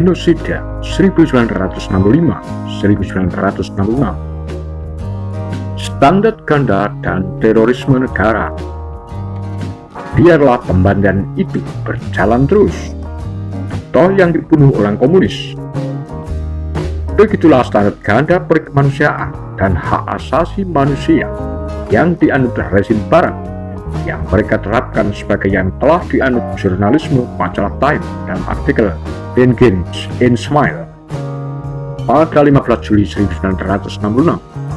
Genosida 1965-1966, Standar Ganda dan Terorisme Negara. Biarlah pembandaan itu berjalan terus, toh yang dibunuh orang komunis. Begitulah standar ganda perkemanusiaan dan hak asasi manusia yang dianut rezim barat, yang mereka terapkan sebagai yang telah dianut jurnalisme majalah Time dan artikel Vengeance in Smile pada 15 Juli 1966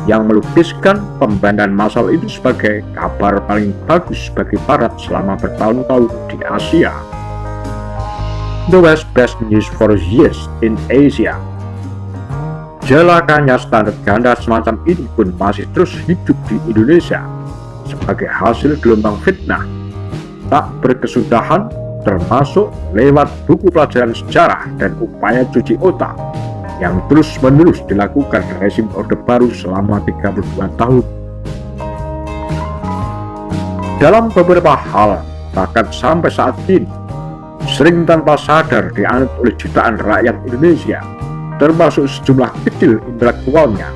yang melukiskan pembandaan massal itu sebagai kabar paling bagus bagi barat selama bertahun-tahun di Asia. The West best news for years in Asia. Jelakannya standar ganda semacam ini pun masih terus hidup di Indonesia sebagai hasil gelombang fitnah tak berkesudahan, termasuk lewat buku pelajaran sejarah dan upaya cuci otak yang terus-menerus dilakukan rezim Orde Baru selama 32 tahun. Dalam beberapa hal, bahkan sampai saat ini, sering tanpa sadar dianut oleh jutaan rakyat Indonesia, termasuk sejumlah kecil intelektualnya,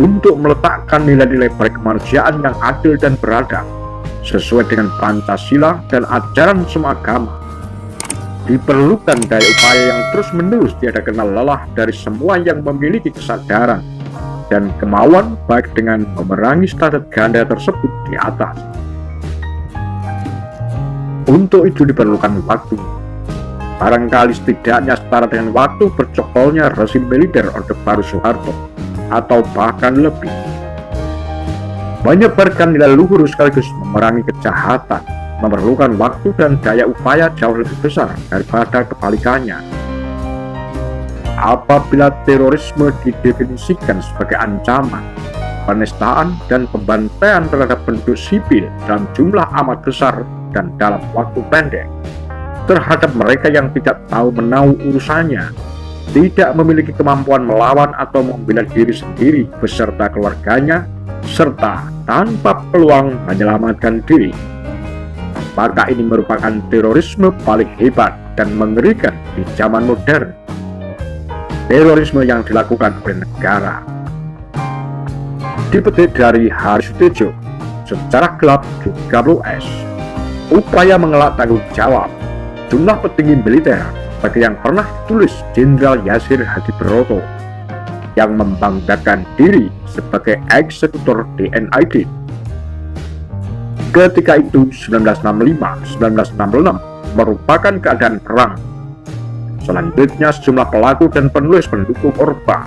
untuk meletakkan nilai-nilai berkemanusiaan yang adil dan beradab sesuai dengan Pancasila dan ajaran semua agama. Diperlukan daya upaya yang terus-menerus tiada kenal lelah dari semua yang memiliki kesadaran dan kemauan baik dengan memerangi standar ganda tersebut di atas. Untuk itu diperlukan waktu. Barangkali setidaknya setara dengan waktu bercekolnya rezim militer Orde Baru Soeharto, atau bahkan lebih. Menyebarkan nilai luhur sekaligus memerangi kejahatan memerlukan waktu dan daya upaya jauh lebih besar daripada kebalikannya. Apabila terorisme didefinisikan sebagai ancaman, penistaan, dan pembantaian terhadap penduduk sipil dalam jumlah amat besar dan dalam waktu pendek, terhadap mereka yang tidak tahu menahu urusannya, tidak memiliki kemampuan melawan atau membela diri sendiri beserta keluarganya, serta tanpa peluang menyelamatkan diri, maka ini merupakan terorisme paling hebat dan mengerikan di zaman modern. Terorisme yang dilakukan oleh negara. Dipetik dari Hari Sutejo, secara gelap di GWS, upaya mengelak tanggung jawab jumlah petinggi militer seperti yang pernah ditulis Jenderal Yasir Hadibiroto yang membanggakan diri sebagai eksekutor DNID. Ketika itu 1965-1966 merupakan keadaan perang. Selanjutnya sejumlah pelaku dan penulis pendukung Orba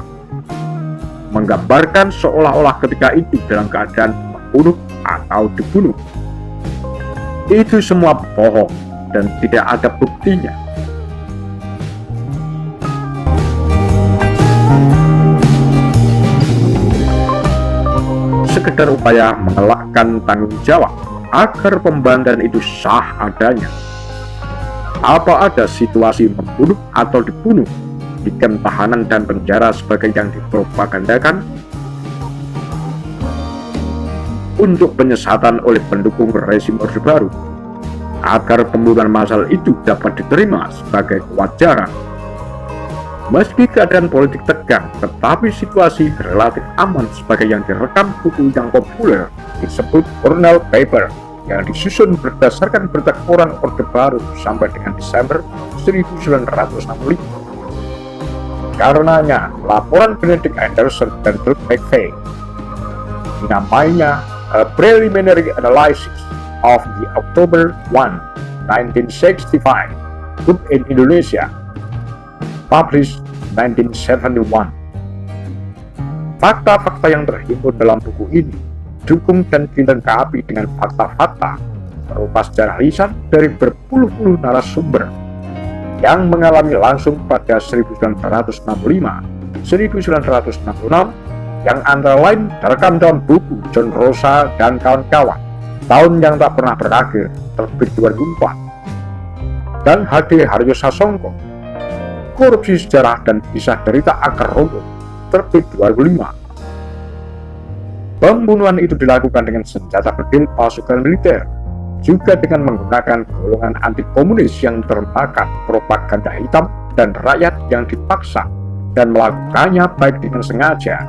menggambarkan seolah-olah ketika itu dalam keadaan membunuh atau dibunuh. Itu semua bohong dan tidak ada buktinya. Sekedar upaya mengelakkan tanggung jawab agar pembandaan itu sah adanya. Apa ada situasi membunuh atau dibunuh di kamp tahanan dan penjara sebagai yang dipropagandakan untuk penyesatan oleh pendukung rezim Orde Baru agar pembunuhan massal itu dapat diterima sebagai kewajaran? Meski keadaan politik tegang, tetapi situasi relatif aman sebagai yang direkam buku yang populer disebut Cornell Paper yang disusun berdasarkan berita koran Orde Baru sampai dengan Desember 1965. Karenanya, laporan Benedict Anderson dan Doug McFay dinamainya A Preliminary Analysis of the October 1, 1965 Book in Indonesia, published 1971. Fakta-fakta yang terhimpun dalam buku ini didukung dan dilengkapi dengan fakta-fakta berupa sejarah lisan dari berpuluh-puluh narasumber yang mengalami langsung pada 1965, 1966, yang antara lain terekam dalam buku John Rosa dan kawan-kawan, Tahun yang Tak Pernah Berakhir, terbit 2004, dan H.D. Haryo Sasongko, Korupsi Sejarah dan Kisah Derita Akar Rumput, terbit 2005. Pembunuhan itu dilakukan dengan senjata kerdil pasukan militer, juga dengan menggunakan golongan anti komunis yang termakan propaganda hitam dan rakyat yang dipaksa dan melakukannya baik dengan sengaja,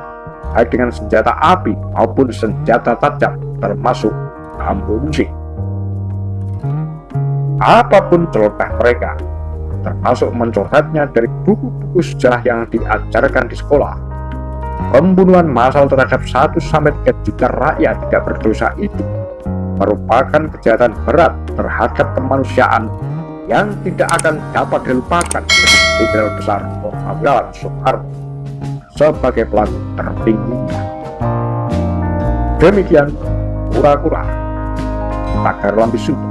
baik dengan senjata api maupun senjata tajam termasuk amunisi. Apapun celoteh mereka, termasuk mencoretnya dari buku-buku sejarah yang diajarkan di sekolah, pembunuhan massal terhadap 1-3 juta rakyat tidak berdosa itu merupakan kejahatan berat terhadap kemanusiaan yang tidak akan dapat dilupakan dengan Jenderal Besar Purnawirawan Soekarno sebagai pelaku tertingginya. Demikian kura-kura Tagar Lampisu.